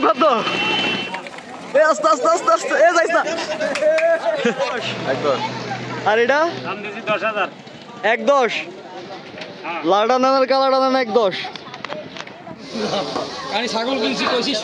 কত এ আস্তে আস্তে আস্তে আস্তে এ যাইস না আর এটা দাম দিছি 10,000 1.10 লাড়া নানার কালাড়া নানা 1.10 আমি ছাগল কিনছি কইছিস